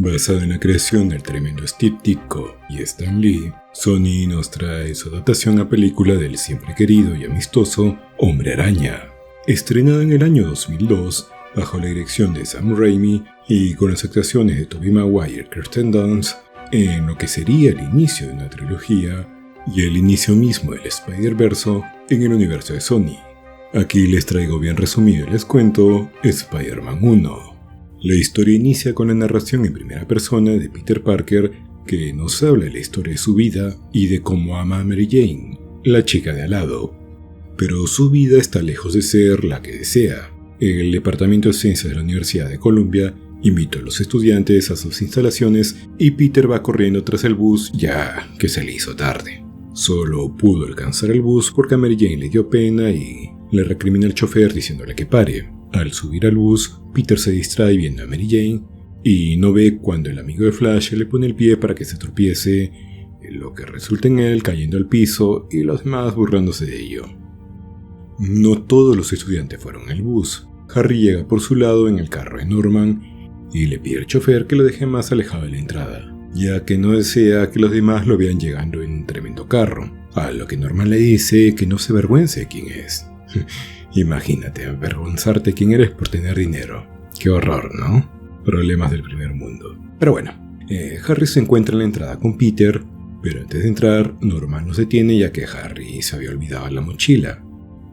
Basado en la creación del tremendo Steve Ditko y Stan Lee, Sony nos trae su adaptación a película del siempre querido y amistoso Hombre Araña, estrenada en el año 2002 bajo la dirección de Sam Raimi y con las actuaciones de Tobey Maguire y Kirsten Dunst, en lo que sería el inicio de una trilogía y el inicio mismo del Spider-Verse en el universo de Sony. Aquí les traigo bien resumido y les cuento Spider-Man 1. La historia inicia con la narración en primera persona de Peter Parker, que nos habla de la historia de su vida y de cómo ama a Mary Jane, la chica de al lado. Pero su vida está lejos de ser la que desea. El Departamento de Ciencias de la Universidad de Columbia invitó a los estudiantes a sus instalaciones y Peter va corriendo tras el bus ya que se le hizo tarde. Solo pudo alcanzar el bus porque a Mary Jane le dio pena y le recrimina al chofer diciéndole que pare. Al subir al bus, Peter se distrae viendo a Mary Jane y no ve cuando el amigo de Flash le pone el pie para que se tropiece, lo que resulta en él cayendo al piso y los demás burlándose de ello. No todos los estudiantes fueron al bus. Harry llega por su lado en el carro de Norman y le pide al chofer que lo deje más alejado de la entrada, ya que no desea que los demás lo vean llegando en un tremendo carro, a lo que Norman le dice que no se avergüence de quién es. Imagínate, avergonzarte quién eres por tener dinero. Qué horror, ¿no? Problemas del primer mundo. Pero bueno, Harry se encuentra en la entrada con Peter, pero antes de entrar, Norman los detiene ya que Harry se había olvidado la mochila.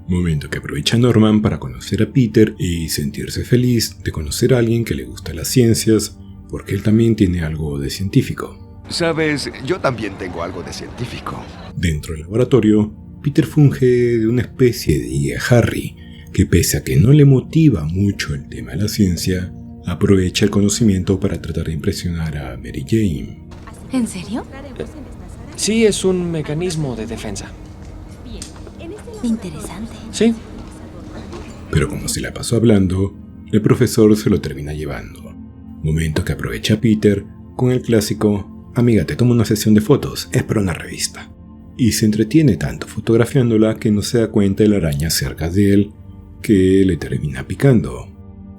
Momento que aprovecha Norman para conocer a Peter y sentirse feliz de conocer a alguien que le gusta las ciencias, porque él también tiene algo de científico. Sabes, yo también tengo algo de científico. Dentro del laboratorio, Peter funge de una especie de guía a Harry, que pese a que no le motiva mucho el tema de la ciencia, aprovecha el conocimiento para tratar de impresionar a Mary Jane. ¿En serio? Sí, es un mecanismo de defensa. Interesante. Sí. Pero como se la pasó hablando, el profesor se lo termina llevando. Momento que aprovecha Peter con el clásico: amiga, te tomo una sesión de fotos, es para una revista. Y se entretiene tanto fotografiándola que no se da cuenta de la araña cerca de él, que le termina picando.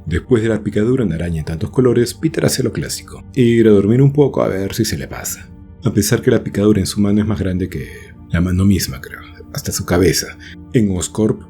Después de la picadura en araña en tantos colores, Peter hace lo clásico: ir a dormir un poco a ver si se le pasa. A pesar que la picadura en su mano es más grande que la mano misma, creo, hasta su cabeza. En Oscorp,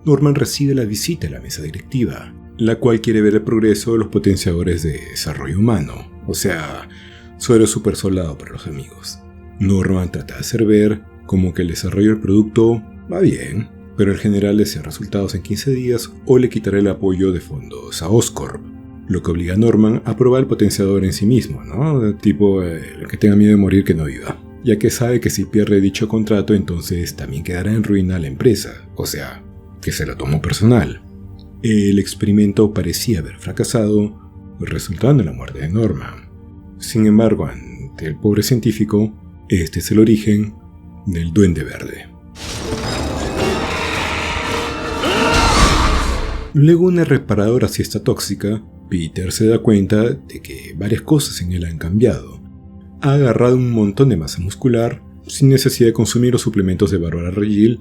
Norman recibe la visita de la mesa directiva, la cual quiere ver el progreso de los potenciadores de desarrollo humano, o sea, suero super soldado para los amigos. Norman trata de hacer ver como que el desarrollo del producto va bien, pero el general desea resultados en 15 días o le quitará el apoyo de fondos a Oscorp, lo que obliga a Norman a probar el potenciador en sí mismo, ¿no? Tipo, el que tenga miedo de morir que no viva, ya que sabe que si pierde dicho contrato entonces también quedará en ruina la empresa, o sea, que se lo tomó personal. El experimento parecía haber fracasado, resultando en la muerte de Norman. Sin embargo, ante el pobre científico, este es el origen del Duende Verde. Luego una reparadora siesta tóxica, Peter se da cuenta de que varias cosas en él han cambiado. Ha agarrado un montón de masa muscular sin necesidad de consumir los suplementos de Bárbara Regil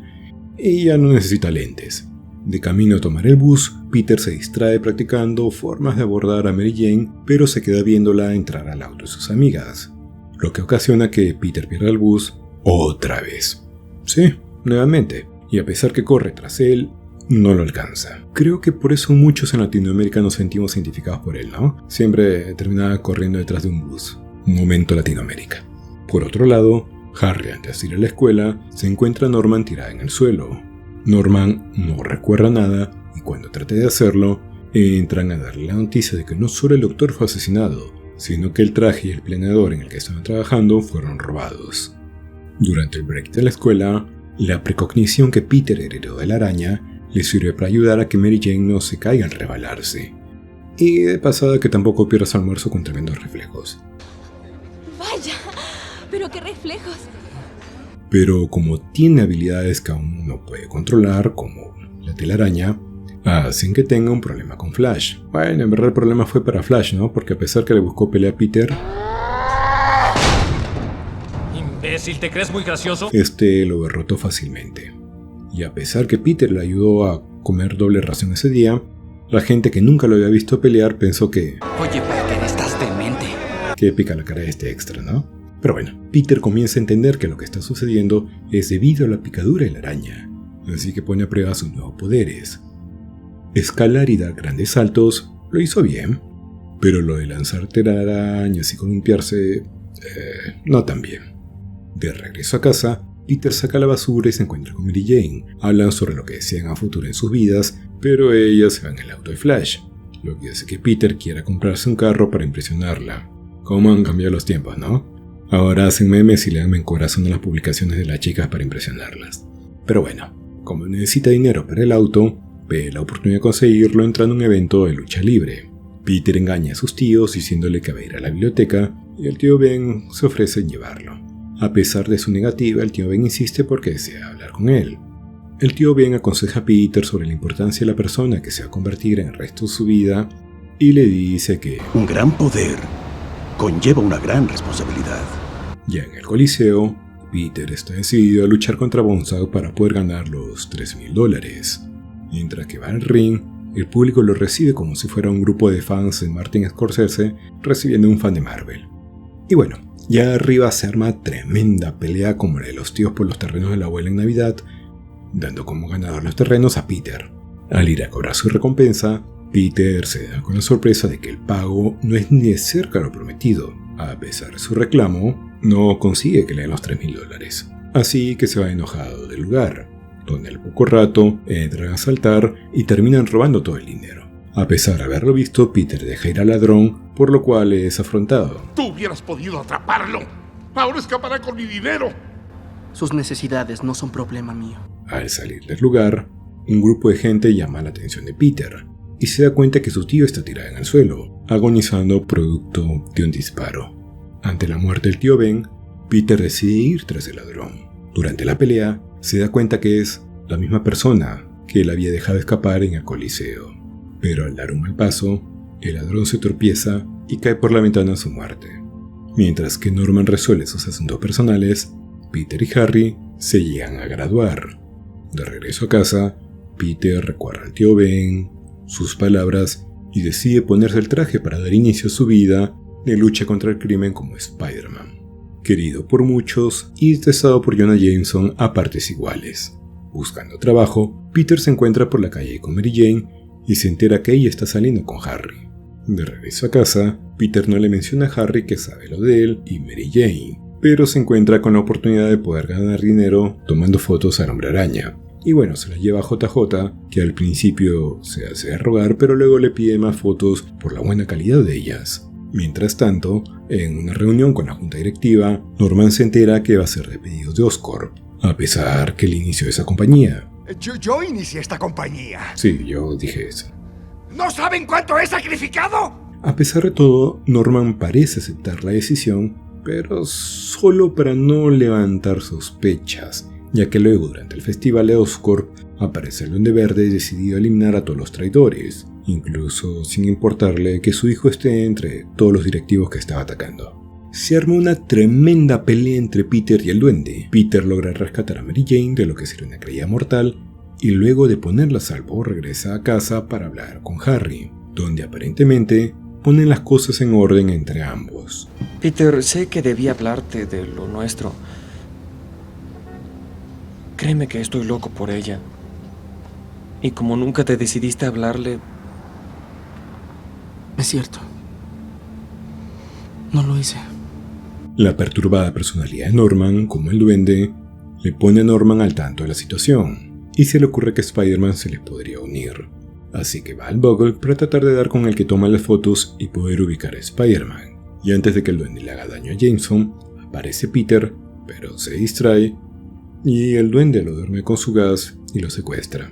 y ya no necesita lentes. De camino a tomar el bus, Peter se distrae practicando formas de abordar a Mary Jane, pero se queda viéndola entrar al auto de sus amigas, lo que ocasiona que Peter pierda el bus otra vez. Sí, nuevamente, y a pesar que corre tras él, no lo alcanza. Creo que por eso muchos en Latinoamérica nos sentimos identificados por él, ¿no? Siempre terminaba corriendo detrás de un bus. Un momento Latinoamérica. Por otro lado, Harry, antes de ir a la escuela, se encuentra a Norman tirada en el suelo. Norman no recuerda nada y cuando trata de hacerlo, entran a darle la noticia de que no solo el doctor fue asesinado, sino que el traje y el planeador en el que estaban trabajando fueron robados. Durante el break de la escuela, la precognición que Peter heredó de la araña le sirve para ayudar a que Mary Jane no se caiga al resbalarse. Y de pasada que tampoco pierda su almuerzo con tremendos reflejos. ¡Vaya! ¡Pero qué reflejos! Pero como tiene habilidades que aún no puede controlar, como la telaraña, hacen que tenga un problema con Flash. Bueno, en verdad el problema fue para Flash, ¿no? Porque a pesar que le buscó pelea a Peter... ¿Imbécil, te crees muy gracioso? Este lo derrotó fácilmente. Y a pesar que Peter le ayudó a comer doble ración ese día, la gente que nunca lo había visto pelear pensó que... Oye, Parker, estás demente. qué épica la cara de este extra, ¿no? Pero bueno, Peter comienza a entender que lo que está sucediendo es debido a la picadura de la araña, así que pone a prueba sus nuevos poderes. Escalar y dar grandes saltos lo hizo bien, pero lo de lanzar telarañas y columpiarse, no tan bien. De regreso a casa, Peter saca la basura y se encuentra con Mary Jane. Hablan sobre lo que desean a futuro en sus vidas, pero ella se va en el auto de Flash, lo que hace que Peter quiera comprarse un carro para impresionarla. ¿Cómo han cambiado los tiempos, no? Ahora hacen memes y le dan corazón a las publicaciones de las chicas para impresionarlas. Pero bueno, como necesita dinero para el auto, ve la oportunidad de conseguirlo entrando a un evento de lucha libre. Peter engaña a sus tíos diciéndole que va a ir a la biblioteca y el tío Ben se ofrece en llevarlo. A pesar de su negativa, el tío Ben insiste porque desea hablar con él. El tío Ben aconseja a Peter sobre la importancia de la persona que se va a convertir en el resto de su vida y le dice que un gran poder conlleva una gran responsabilidad. Ya en el Coliseo, Peter está decidido a luchar contra Bonesaw para poder ganar los $3,000. Mientras que va al ring, el público lo recibe como si fuera un grupo de fans de Martin Scorsese recibiendo un fan de Marvel. Y bueno, ya arriba se arma tremenda pelea como la de los tíos por los terrenos de la abuela en Navidad, dando como ganador los terrenos a Peter. Al ir a cobrar su recompensa, Peter se da con la sorpresa de que el pago no es ni de cerca lo prometido. A pesar de su reclamo, no consigue que le den los $3,000. Así que se va enojado del lugar, donde al poco rato entran a asaltar y terminan robando todo el dinero. A pesar de haberlo visto, Peter deja ir al ladrón, por lo cual es afrontado. ¡Tú hubieras podido atraparlo! ¡Ahora escapará con mi dinero! Sus necesidades no son problema mío. Al salir del lugar, un grupo de gente llama la atención de Peter y se da cuenta que su tío está tirado en el suelo, agonizando producto de un disparo. Ante la muerte del tío Ben, Peter decide ir tras el ladrón. Durante la pelea, se da cuenta que es la misma persona que él había dejado escapar en el Coliseo. Pero al dar un mal paso, el ladrón se tropieza y cae por la ventana a su muerte. Mientras que Norman resuelve sus asuntos personales, Peter y Harry se llegan a graduar. De regreso a casa, Peter recuerda al tío Ben, sus palabras y decide ponerse el traje para dar inicio a su vida de lucha contra el crimen como Spider-Man. Querido por muchos y detestado por Jonah Jameson a partes iguales. Buscando trabajo, Peter se encuentra por la calle con Mary Jane y se entera que ella está saliendo con Harry. De regreso a casa, Peter no le menciona a Harry que sabe lo de él y Mary Jane, pero se encuentra con la oportunidad de poder ganar dinero tomando fotos al Hombre Araña. Y bueno, se la lleva a JJ, que al principio se hace rogar, pero luego le pide más fotos por la buena calidad de ellas. Mientras tanto, en una reunión con la junta directiva, Norman se entera que va a ser despedido de Oscorp, a pesar que él inició esa compañía. Yo inicié esta compañía. Sí, yo dije eso. ¿No saben cuánto he sacrificado? A pesar de todo, Norman parece aceptar la decisión, pero solo para no levantar sospechas, ya que luego durante el festival de Oscorp aparece el Duende Verde decidido a eliminar a todos los traidores, incluso sin importarle que su hijo esté entre todos los directivos que estaba atacando. Se arma una tremenda pelea entre Peter y el Duende. Peter logra rescatar a Mary Jane de lo que sería una caída mortal y luego de ponerla a salvo regresa a casa para hablar con Harry, donde aparentemente ponen las cosas en orden entre ambos. Peter, sé que debí hablarte de lo nuestro. Créeme que estoy loco por ella. Y como nunca te decidiste a hablarle... Es cierto. No lo hice. La perturbada personalidad de Norman, como el Duende, le pone a Norman al tanto de la situación, y se le ocurre que Spider-Man se les podría unir. Así que va al Bugle para tratar de dar con el que toma las fotos y poder ubicar a Spider-Man. Y antes de que el Duende le haga daño a Jameson, aparece Peter, pero se distrae, y el Duende lo duerme con su gas y lo secuestra.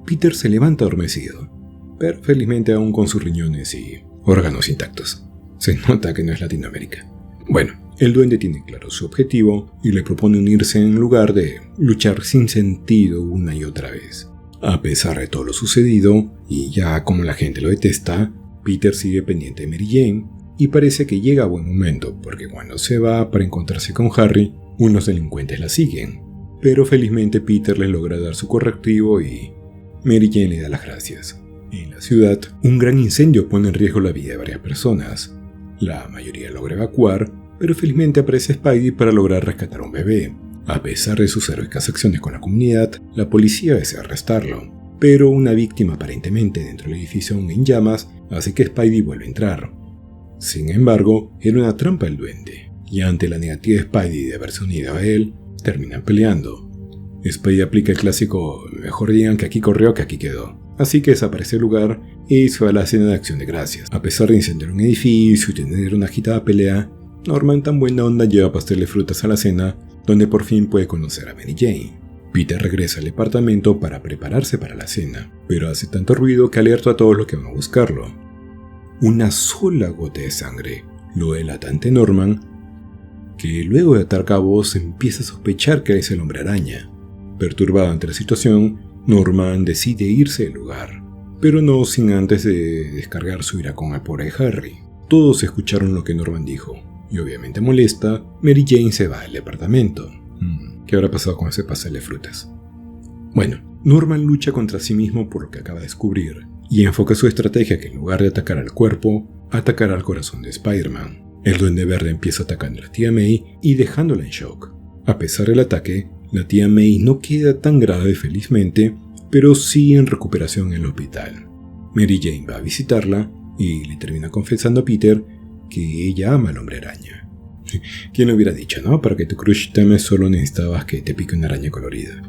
Peter se levanta adormecido, pero felizmente aún con sus riñones y órganos intactos. Se nota que no es Latinoamérica. Bueno, el Duende tiene claro su objetivo y le propone unirse en lugar de luchar sin sentido una y otra vez. A pesar de todo lo sucedido, y ya como la gente lo detesta, Peter sigue pendiente de Mary Jane y parece que llega a buen momento porque cuando se va para encontrarse con Harry, unos delincuentes la siguen. Pero felizmente Peter le logra dar su correctivo y Mary Jane le da las gracias. En la ciudad, un gran incendio pone en riesgo la vida de varias personas. La mayoría logra evacuar, pero felizmente aparece Spidey para lograr rescatar a un bebé. A pesar de sus heroicas acciones con la comunidad, la policía desea arrestarlo, pero una víctima aparentemente dentro del edificio aún en llamas hace que Spidey vuelva a entrar. Sin embargo, era una trampa el duende, y ante la negativa de Spidey de haberse unido a él, terminan peleando. Spidey aplica el clásico "mejor digan que aquí corrió que aquí quedó", así que desaparece el lugar y se va a la escena de acción de gracias. A pesar de incendiar un edificio y tener una agitada pelea, Norman tan buena onda lleva pastel de frutas a la cena, donde por fin puede conocer a Mary Jane. Peter regresa al departamento para prepararse para la cena, pero hace tanto ruido que alerta a todos los que van a buscarlo. Una sola gota de sangre lo delata ante Norman, que luego de atar cabos empieza a sospechar que es el Hombre Araña. Perturbado ante la situación, Norman decide irse del lugar, pero no sin antes de descargar su ira con el pobre Harry. Todos escucharon lo que Norman dijo, y obviamente molesta, Mary Jane se va del departamento. ¿Qué habrá pasado con ese pastel de frutas? Bueno, Norman lucha contra sí mismo por lo que acaba de descubrir, y enfoca su estrategia que en lugar de atacar al cuerpo, atacará al corazón de Spider-Man. El Duende Verde empieza atacando a la tía May y dejándola en shock. A pesar del ataque, la tía May no queda tan grave felizmente, pero sí en recuperación en el hospital. Mary Jane va a visitarla y le termina confesando a Peter que ella ama al Hombre Araña. ¿Quién lo hubiera dicho, no? Para que tu crush te ame solo necesitabas que te pique una araña colorida.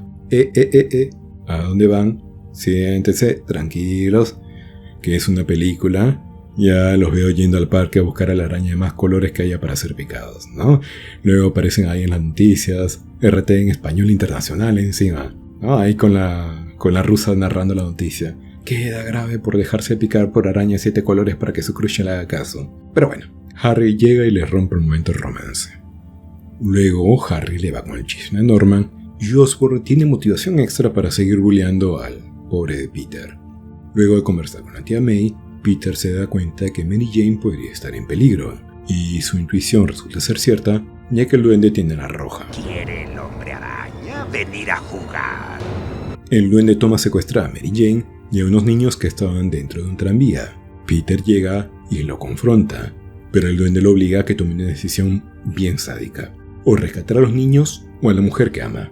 ¿A dónde van? Siéntense, tranquilos, que es una película. Ya los veo yendo al parque a buscar a la araña de más colores que haya para ser picados, ¿no? Luego aparecen ahí en las noticias, RT en español internacional encima, ¿no? Ahí con la rusa narrando la noticia. Queda grave por dejarse picar por araña de 7 colores para que su crush le haga caso. Pero bueno, Harry llega y le rompe el momento del romance. Luego Harry le va con el chisme a Norman y Osborn tiene motivación extra para seguir bulleando al pobre de Peter. Luego de conversar con la tía May, Peter se da cuenta de que Mary Jane podría estar en peligro, y su intuición resulta ser cierta, ya que el duende tiene la roja. ¿Quiere el Hombre Araña venir a jugar? El duende toma secuestrada a Mary Jane y a unos niños que estaban dentro de un tranvía. Peter llega y lo confronta, pero el duende lo obliga a que tome una decisión bien sádica: o rescatar a los niños o a la mujer que ama.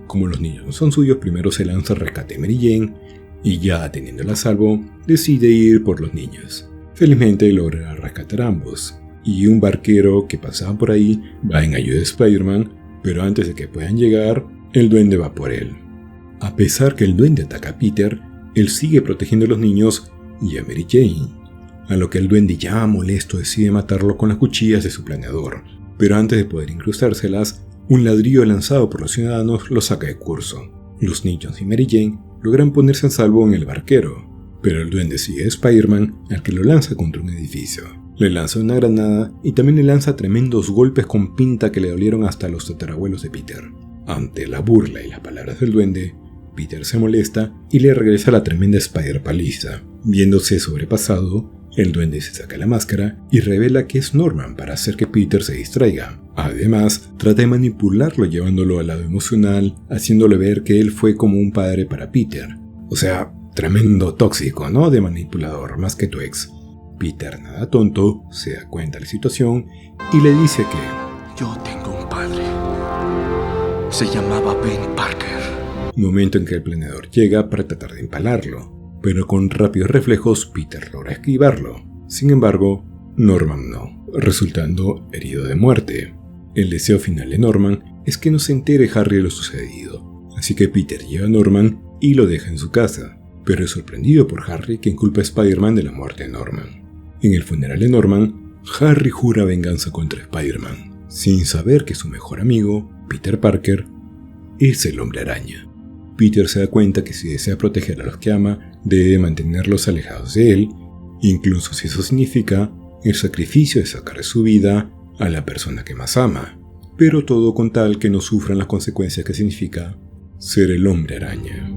Como los niños no son suyos, primero se lanza al rescate de Mary Jane, y ya teniéndola a salvo, decide ir por los niños. Felizmente logra rescatar a ambos, y un barquero que pasaba por ahí va en ayuda de Spider-Man, pero antes de que puedan llegar, el duende va por él. A pesar que el duende ataca a Peter, él sigue protegiendo a los niños y a Mary Jane, a lo que el duende ya molesto decide matarlo con las cuchillas de su planeador, pero antes de poder incrustárselas, un ladrillo lanzado por los ciudadanos lo saca de curso. Los niños y Mary Jane logran ponerse a salvo en el barquero, pero el duende sigue a Spider-Man, al que lo lanza contra un edificio. Le lanza una granada y también le lanza tremendos golpes con pinta que le dolieron hasta los tatarabuelos de Peter. Ante la burla y las palabras del duende, Peter se molesta y le regresa la tremenda Spider-paliza. Viéndose sobrepasado, el duende se saca la máscara y revela que es Norman para hacer que Peter se distraiga. Además, trata de manipularlo llevándolo al lado emocional, haciéndole ver que él fue como un padre para Peter. O sea, tremendo tóxico, ¿no? De manipulador, más que tu ex. Peter, nada tonto, se da cuenta de la situación y le dice que Yo tengo un padre. Se llamaba Ben Parker. momento en que el planeador llega para tratar de empalarlo, pero con rápidos reflejos Peter logra esquivarlo. Sin embargo, Norman no, resultando herido de muerte. El deseo final de Norman es que no se entere Harry de lo sucedido, así que Peter lleva a Norman y lo deja en su casa, pero es sorprendido por Harry, quien culpa a Spider-Man de la muerte de Norman. En el funeral de Norman, Harry jura venganza contra Spider-Man, sin saber que su mejor amigo, Peter Parker, es el Hombre Araña. Peter se da cuenta que si desea proteger a los que ama, debe mantenerlos alejados de él, incluso si eso significa el sacrificio de sacar de su vida a la persona que más ama, pero todo con tal que no sufran las consecuencias que significa ser el Hombre Araña.